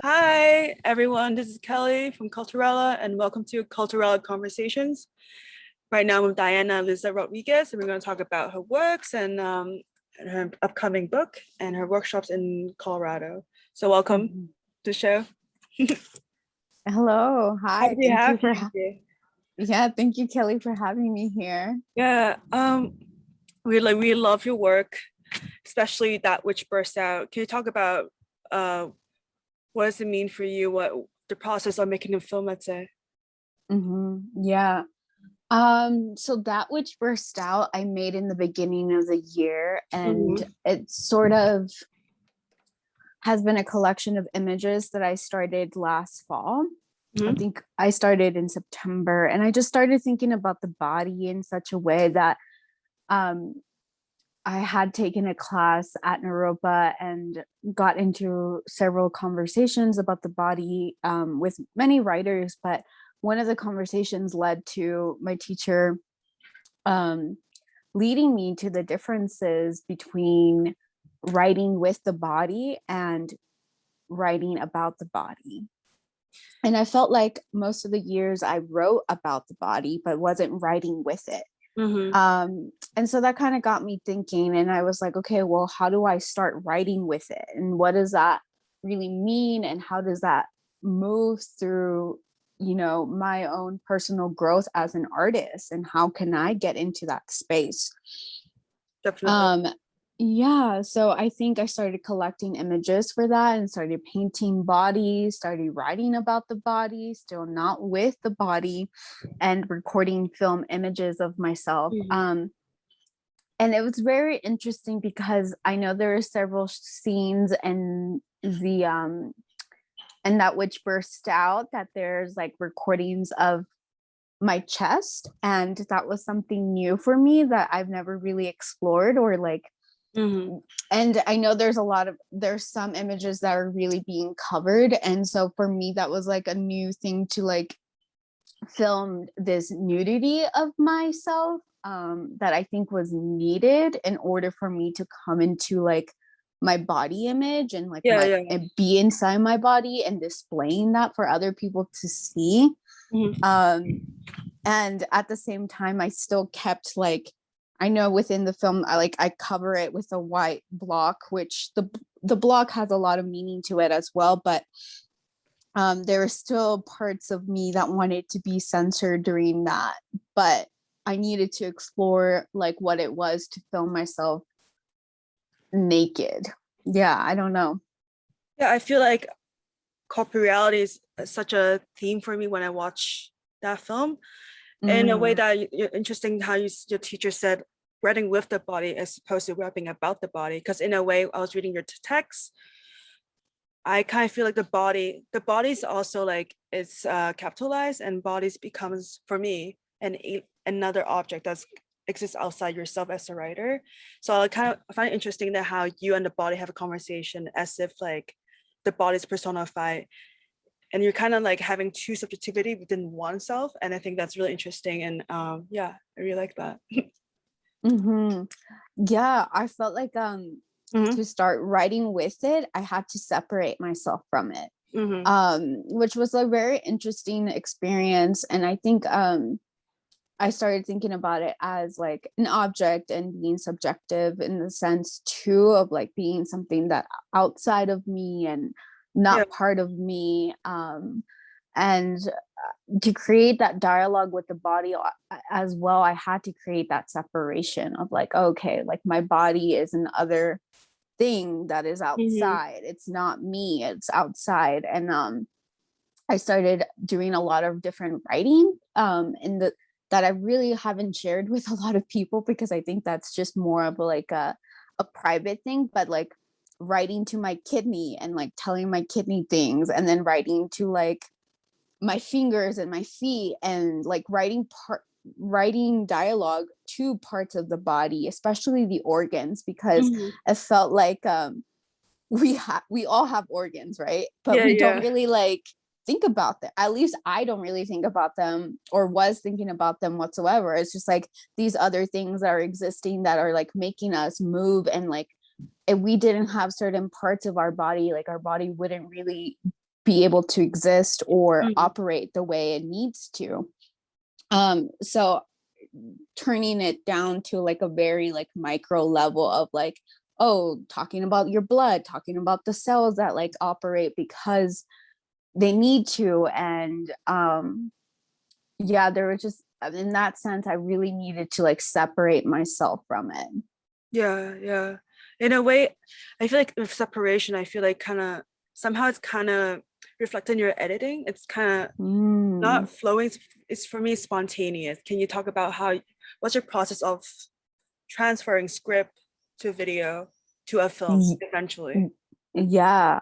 Hi, everyone. This is Kelly from Culturala, and welcome to Culturala Conversations. Right now, I'm with Diana Lizette Rodriguez, and we're going to talk about her works and her upcoming book and her workshops in Colorado. So, welcome to the show. Hello. Hi. Happy to have you here. Yeah, thank you, Kelly, for having me here. Yeah, we love your work, especially That Which Burst Out. Can you talk about what does it mean for you? What the process of making a film, let's say? Yeah. So That Which Burst Out, I made in the beginning of the year, and it sort of has been a collection of images that I started last fall. I think I started in September, and I just started thinking about the body in such a way that I had taken a class at Naropa and got into several conversations about the body with many writers, but one of the conversations led to my teacher leading me to the differences between writing with the body and writing about the body. And I felt like most of the years I wrote about the body, but wasn't writing with it. And so that kind of got me thinking, and I was like, okay, well, how do I start writing with it? And what does that really mean? And how does that move through, my own personal growth as an artist? And how can I get into that space? Definitely. Yeah, so I think I started collecting images for that and started painting bodies, started writing about the body, still not with the body, and recording film images of myself. And it was very interesting because I know there are several scenes and and That Which Burst Out, that there's like recordings of my chest, and that was something new for me that I've never really explored or like. And I know there's some images that are really being covered, and so for me that was like a new thing to like film this nudity of myself that I think was needed in order for me to come into like my body image and like and be inside my body and displaying that for other people to see. And at the same time I still kept like, I know within the film I cover it with a white block, which the block has a lot of meaning to it as well, but there are still parts of me that wanted to be censored during that, but I needed to explore like what it was to film myself naked. Yeah, I don't know. Yeah, I feel like corporeality is such a theme for me when I watch that film. In a way that you're interesting how your teacher said writing with the body as opposed to rapping about the body, because in a way I was reading your text, I kind of feel like the body's also like it's capitalized, and bodies becomes for me another object that exists outside yourself as a writer. So I kind of find it interesting that how you and the body have a conversation as if like the body's personified, and you're kind of like having two subjectivity within oneself, and I think that's really interesting. And yeah, I really like that. Yeah, I felt like to start writing with it, I had to separate myself from it, which was a very interesting experience. And I think I started thinking about it as like an object and being subjective in the sense too of like being something that outside of me and not part of me. And to create that dialogue with the body as well, I had to create that separation of like, okay, like my body is another thing that is outside. It's not me, it's outside. And I started doing a lot of different writing that I really haven't shared with a lot of people, because I think that's just more of like a private thing, but like writing to my kidney and like telling my kidney things, and then writing to like my fingers and my feet, and like writing dialogue to parts of the body, especially the organs, because it felt like we all have organs, right? But we don't really like think about them. At least I don't really think about them, or was thinking about them whatsoever. It's just like these other things that are existing that are like making us move, and like if we didn't have certain parts of our body, like our body wouldn't really be able to exist or operate the way it needs to. So turning it down to like a very like micro level of like, oh, talking about your blood, talking about the cells that like operate because they need to. And yeah, there was just, in that sense, I really needed to like separate myself from it. Yeah. In a way, I feel like with separation, I feel like kind of somehow it's kind of reflected in your editing. It's kind of not flowing. It's for me spontaneous. Can you talk about what's your process of transferring script to video to a film eventually? Yeah.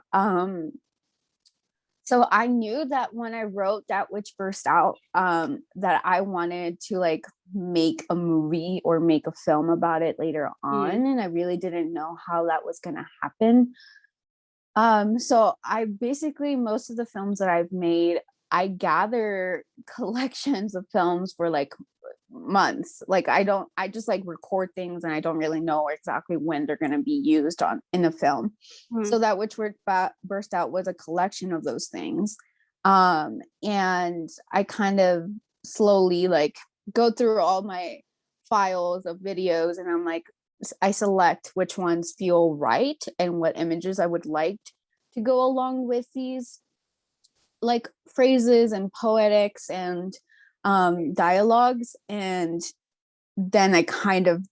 So I knew that when I wrote That Which Burst Out, that I wanted to like make a movie or make a film about it later on. And I really didn't know how that was going to happen. So I basically, most of the films that I've made, I gather collections of films for like months. Like I just like record things and I don't really know exactly when they're going to be used in a film. So That Which Burst Out was a collection of those things. And I kind of slowly like go through all my files of videos, and I'm like, I select which ones feel right and what images I would like to go along with these like phrases and poetics and dialogues. And then I kind of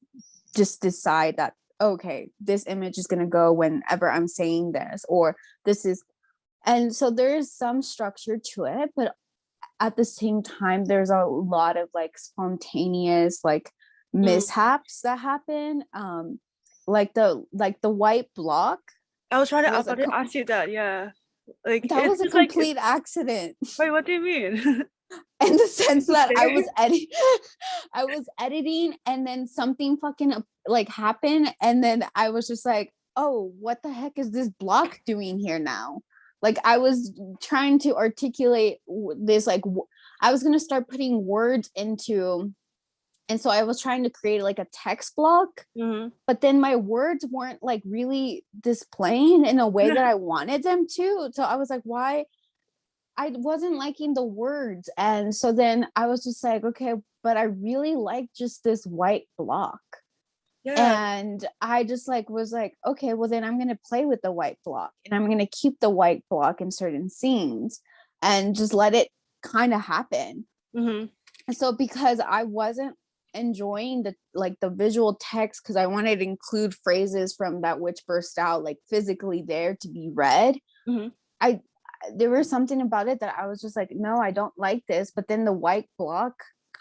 just decide that, okay, this image is going to go whenever I'm saying this, or this is. And so there is some structure to it, but at the same time, there's a lot of like spontaneous like mishaps that happen. Like the white block I was was about to ask you that. Yeah, like that it's was a just like complete accident. wait, what do you mean? In the sense that Okay. I was editing, and then something fucking like happened, and then I was just like, oh, what the heck is this block doing here now? Like I was trying to articulate this, like I was gonna start putting words into, and so I was trying to create like a text block, but then my words weren't like really displaying in a way that I wanted them to. So I was like, why? I wasn't liking the words. And so then I was just like, okay, but I really like just this white block. Yeah. And I just like was like, okay, well then I'm going to play with the white block, and I'm going to keep the white block in certain scenes and just let it kind of happen. So because I wasn't enjoying the visual text, because I wanted to include phrases from That Which Burst Out like physically there to be read, I there was something about it that I was just like, no, I don't like this. But then the white block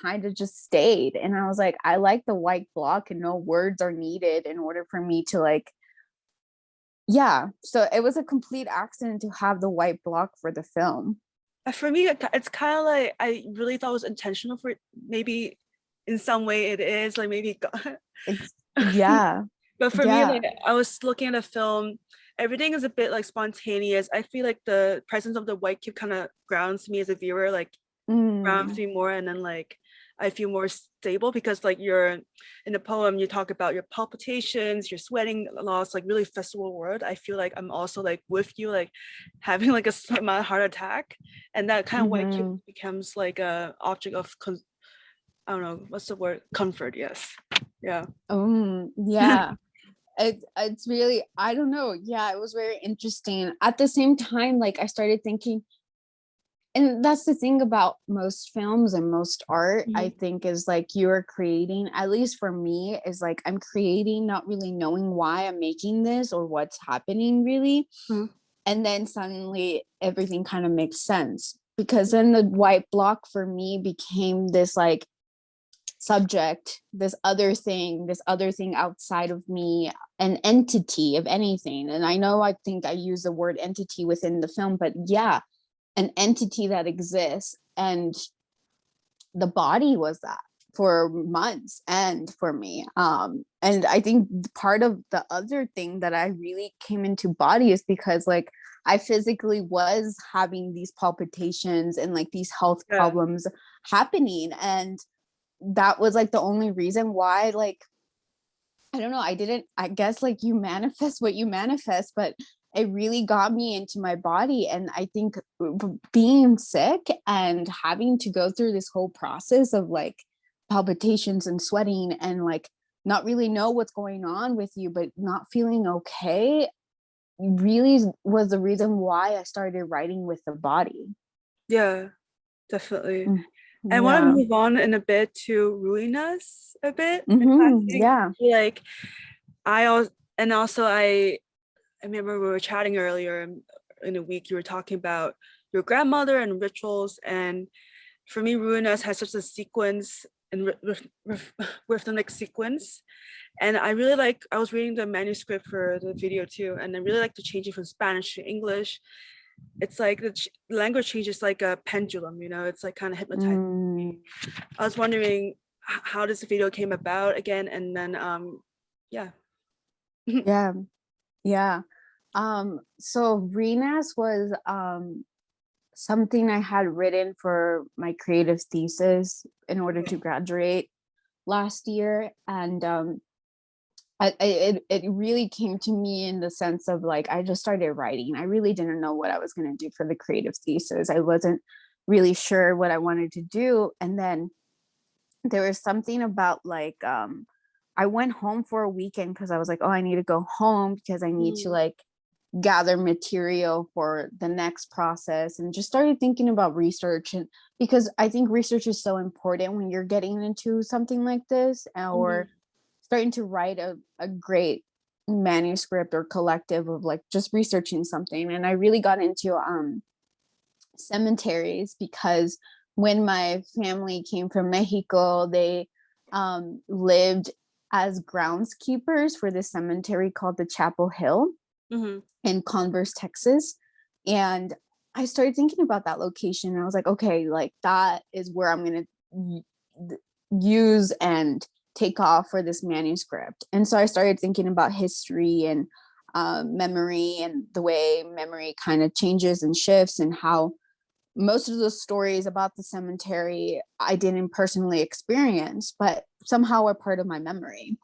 kind of just stayed, and I was like, I like the white block, and no words are needed in order for me to like, yeah. So it was a complete accident to have the white block for the film. For me, it's kind of like I really thought it was intentional. For maybe in some way it is like maybe Yeah. but for me, Yeah. like I was looking at a film, everything is a bit like spontaneous. I feel like the presence of the white cube kind of grounds me as a viewer, like grounds me more, and then like I feel more stable because like you're in the poem, you talk about your palpitations, your sweating loss, like really visceral word. I feel like I'm also like with you, like having like a heart attack, and that kind of white cube becomes like a object of I don't know what's the word, comfort. Yes. Yeah. Yeah. It's really, I don't know. Yeah, it was very interesting. At the same time, like I started thinking, and that's the thing about most films and most art, I think, is like you're creating, at least for me, is like I'm creating not really knowing why I'm making this or what's happening really. And then suddenly everything kind of makes sense, because then the white block for me became this like subject, this other thing outside of me, an entity of anything. And I think I use the word entity within the film, but yeah, an entity that exists. And the body was that for months and for me. And I think part of the other thing that I really came into body is because like I physically was having these palpitations and like these health Yeah. problems happening. And that was like the only reason why, like, I don't know, I guess like you manifest what you manifest, but it really got me into my body. And I think being sick and having to go through this whole process of like palpitations and sweating and like not really know what's going on with you, but not feeling okay, really was the reason why I started writing with the body. Yeah, definitely. Mm, I want to yeah. move on in a bit to Ruinas a bit. Yeah. Like I also, and also I remember we were chatting earlier in a week, you were talking about your grandmother and rituals. And for me, Ruinas has such a sequence and rhythmic sequence. And I really like, I was reading the manuscript for the video too, and I really like to change it from Spanish to English. It's like the language changes like a pendulum, you know, it's like kind of hypnotizing. Mm, I was wondering how this video came about again, and then yeah. yeah. Yeah. So Renas was something I had written for my creative thesis in order to graduate last year. And it really came to me in the sense of like I just started writing. I really didn't know what I was going to do for the creative thesis. I wasn't really sure what I wanted to do. And then there was something about like I went home for a weekend because I was like, oh, I need to go home because I need to like gather material for the next process, and just started thinking about research. And because I think research is so important when you're getting into something like this, or starting to write a great manuscript or collective of like just researching something. And I really got into cemeteries because when my family came from Mexico, they lived as groundskeepers for this cemetery called the Chapel Hill in Converse, Texas. And I started thinking about that location. And I was like, okay, like that is where I'm going to use and take off for this manuscript. And so I started thinking about history and memory, and the way memory kind of changes and shifts, and how most of the stories about the cemetery I didn't personally experience, but somehow are part of my memory.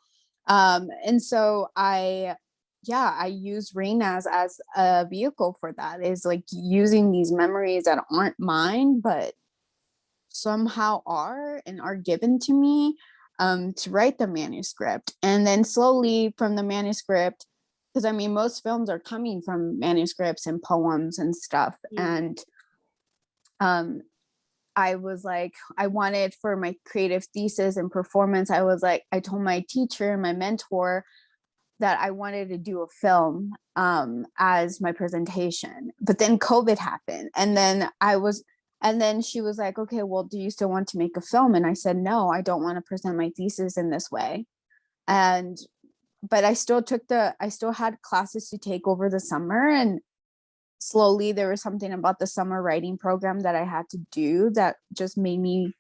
And so I use Renas as a vehicle for that, is like using these memories that aren't mine, but somehow are and are given to me to write the manuscript. And then slowly from the manuscript, because I mean, most films are coming from manuscripts and poems and stuff. And um, I was like, I wanted for my creative thesis and performance, I was like, I told my teacher and my mentor that I wanted to do a film as my presentation. But then COVID happened. And then she was like, okay, well, do you still want to make a film? And I said, no, I don't want to present my thesis in this way. And, but I still had classes to take over the summer. And slowly there was something about the summer writing program that I had to do that just made me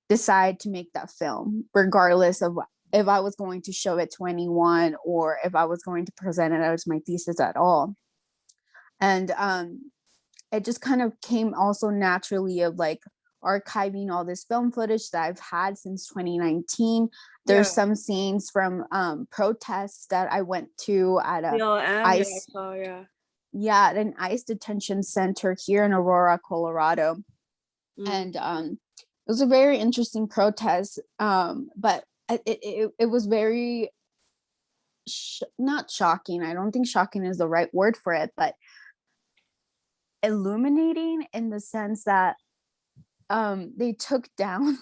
decide to make that film, regardless of if I was going to show it to anyone or if I was going to present it as my thesis at all. And it just kind of came also naturally of like archiving all this film footage that I've had since 2019. There's some scenes from protests that I went to at a ICE, at an ICE detention center here in Aurora, Colorado. And it was a very interesting protest, but it was very not shocking. I don't think shocking is the right word for it, but illuminating in the sense that they took down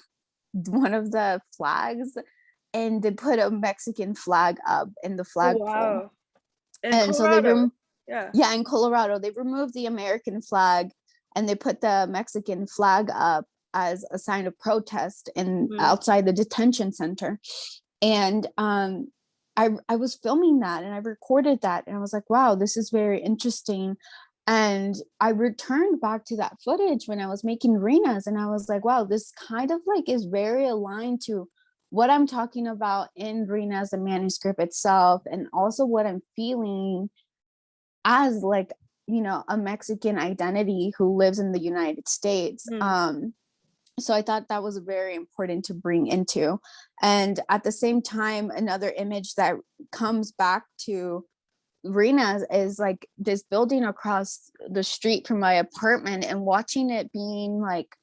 one of the flags and they put a Mexican flag up in the flagpole. In And so Colorado. in Colorado, they removed the American flag and they put the Mexican flag up as a sign of protest in outside the detention center. And I was filming that and I recorded that, and I was like, wow, this is very interesting. And I returned back to that footage when I was making Renas, and I was like, wow, this kind of like is very aligned to what I'm talking about in Renas, the manuscript itself, and also what I'm feeling as like a Mexican identity who lives in the United States. So I thought that was very important to bring into. And at the same time, another image that comes back to Rena is like this building across the street from my apartment, and watching it being like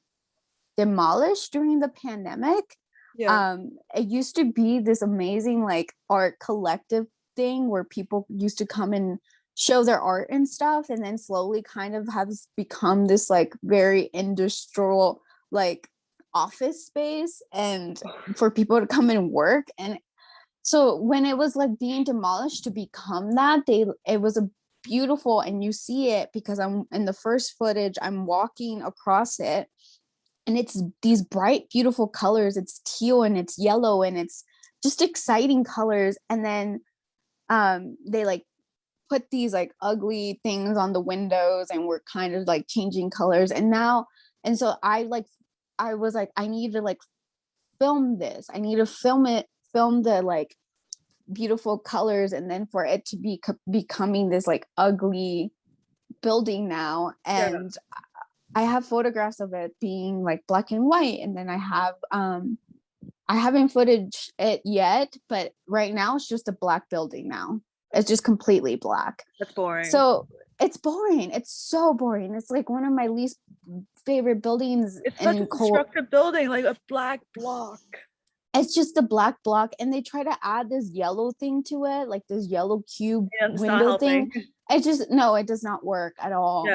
demolished during the pandemic. It used to be this amazing like art collective thing where people used to come and show their art and stuff, and then slowly kind of has become this like very industrial like office space and for people to come and work. And so when it was like being demolished to become that, it was a beautiful, and you see it because I'm in the first footage, I'm walking across it, and it's these bright, beautiful colors. It's teal and it's yellow and it's just exciting colors. And then they like put these like ugly things on the windows, and we're kind of like changing colors. And so I was like, I need to like film this. I need to film it, film the like beautiful colors, and then for it to be becoming this like ugly building now. And I have photographs of it being like black and white, and then I haven't footage it yet, but right now it's just a black building now. It's just completely black. That's boring. So it's boring. It's so boring. It's like one of my least favorite buildings. It's such a constructed building, like a black block. It's just a black block, and they try to add this yellow thing to it, like this yellow cube window thing. It just, no, it does not work at all.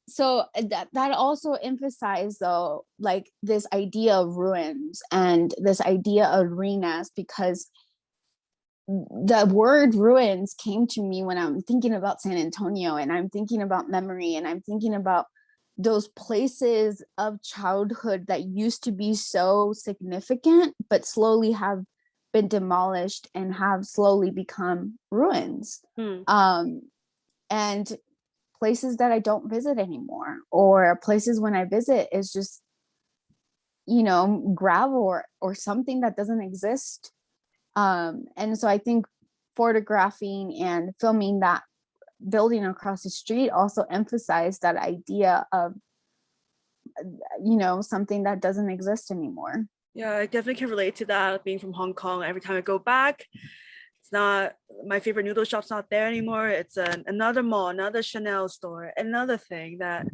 So that also emphasized though like this idea of ruins and this idea of ruinas, because the word ruins came to me when I'm thinking about San Antonio, and I'm thinking about memory, and I'm thinking about those places of childhood that used to be so significant but slowly have been demolished and have slowly become ruins. And places that I don't visit anymore, or places when I visit is just gravel or something that doesn't exist. And so I think photographing and filming that building across the street also emphasized that idea of something that doesn't exist anymore. I definitely can relate to that, being from Hong Kong. Every time I go back, it's not, my favorite noodle shop's not there anymore. It's another mall, another Chanel store, another thing that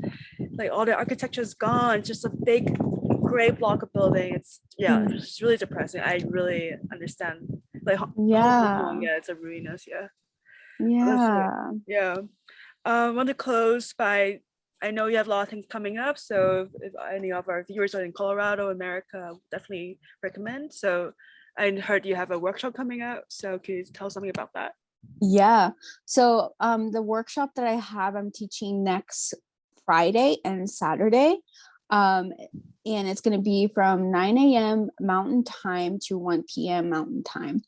like all the architecture is gone. It's just a big gray block of building. It's it's really depressing. I really understand. Like Hong Kong, it's a ruinous. I want to close by, I know you have a lot of things coming up, so if any of our viewers are in Colorado, America, I would definitely recommend. So I heard you have a workshop coming up, so can you tell something about that? So the workshop that I have, I'm teaching next Friday and Saturday, and it's going to be from 9 a.m. Mountain Time to 1 p.m. Mountain Time.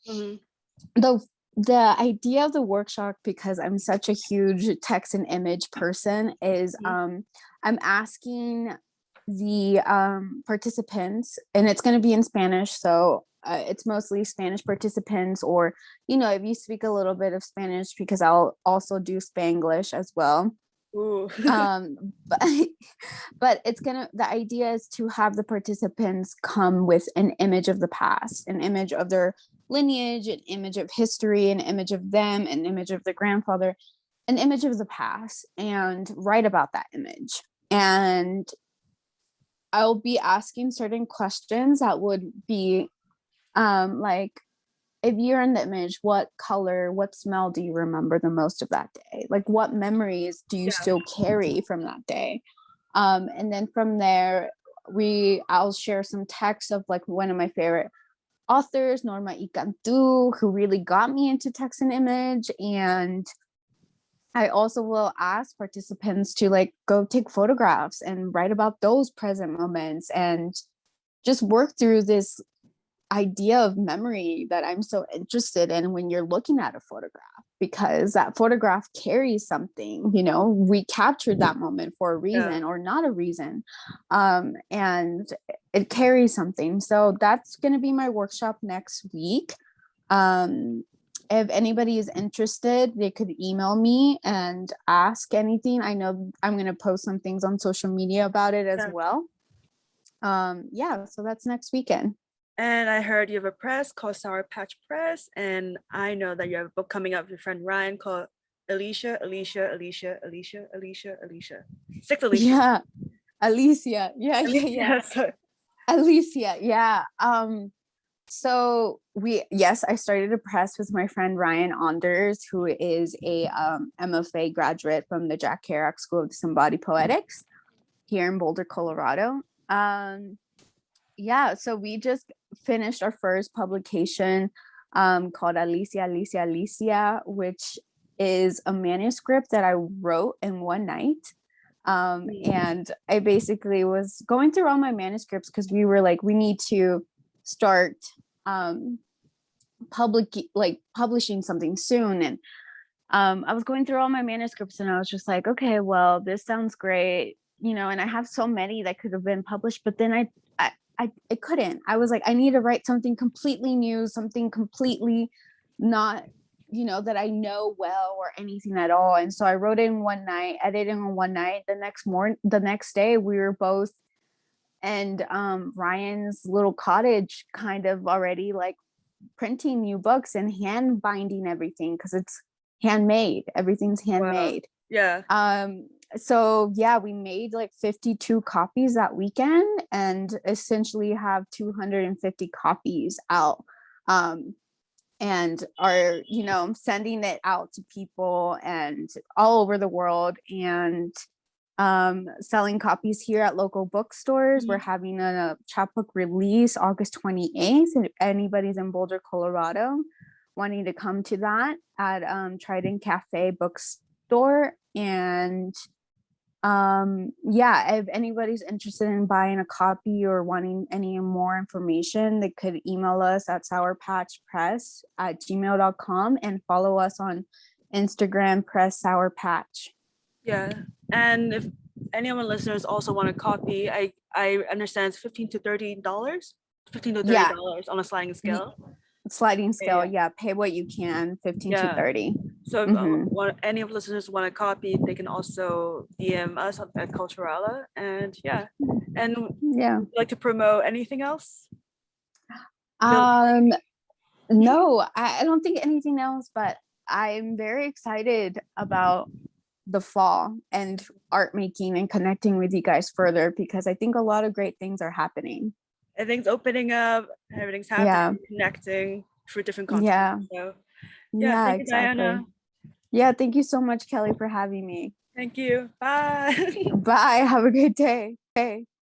The idea of the workshop, because I'm such a huge text and image person, is I'm asking the participants, and it's going to be in Spanish, so it's mostly Spanish participants, or if you speak a little bit of Spanish, because I'll also do Spanglish as well. But the idea is to have the participants come with an image of the past, an image of their lineage, an image of history, an image of them, an image of their grandfather, an image of the past, and write about that image. And I'll be asking certain questions that would be like, if you're in the image, what color, what smell do you remember the most of that day? Like, what memories do you still carry from that day? And then from there, I'll share some text of like one of my favorite authors, Norma Icantu, who really got me into text and image. And I also will ask participants to like go take photographs and write about those present moments, and just work through this idea of memory that I'm so interested in when you're looking at a photograph, because that photograph carries something. We captured that moment for a reason or not a reason, and it carries something. So that's going to be my workshop next week. if anybody is interested, they could email me and ask anything. I know I'm going to post some things on social media about it as well. Yeah, so that's next weekend. And I heard you have a press called Sour Patch Press, and I know that you have a book coming up with your friend Ryan called Alicia. 6 Alicia. Yeah, Alicia. Yeah. So Alicia. Yeah. So I started a press with my friend Ryan Anders, who is a MFA graduate from the Jack Kerouac School of Disembodied Poetics here in Boulder, Colorado. Yeah, so we just finished our first publication called Alicia, which is a manuscript that I wrote in one night. And I basically was going through all my manuscripts because we were like, we need to start publishing something soon. And I was going through all my manuscripts and I was just like, okay, well, this sounds great, you know, and I have so many that could have been published, but then I couldn't. I was like, I need to write something completely new, something completely not, you know, that I know well or anything at all. And so I wrote it in one night, edited in one night. The next day we were both and Ryan's little cottage kind of already like printing new books and hand binding everything because it's handmade. Everything's handmade. Wow. Yeah. So yeah, we made like 52 copies that weekend and essentially have 250 copies out. And are, you know, sending it out to people and all over the world and selling copies here at local bookstores. We're having a chapbook release August 28th. If anybody's in Boulder, Colorado, wanting to come to that at Trident Cafe bookstore. And yeah, if anybody's interested in buying a copy or wanting any more information, they could email us at sourpatchpress@gmail.com and follow us on Instagram, Press Sour Patch. Yeah. And if any of my listeners also want a copy, I understand it's $15 to $30. $15 to $30 on a sliding scale. Sliding scale, yeah. Pay what you can, 15 to 30. So if any of the listeners want a copy, they can also DM us at Culturala. And yeah. And would you like to promote anything else? No, I don't think anything else, but I'm very excited about the fall and art making and connecting with you guys further because I think a lot of great things are happening. Everything's opening up, everything's happening, connecting through different content. So yeah, thank you, Diana. Yeah, thank you so much, Kelly, for having me. Thank you. Bye. Bye. Have a great day.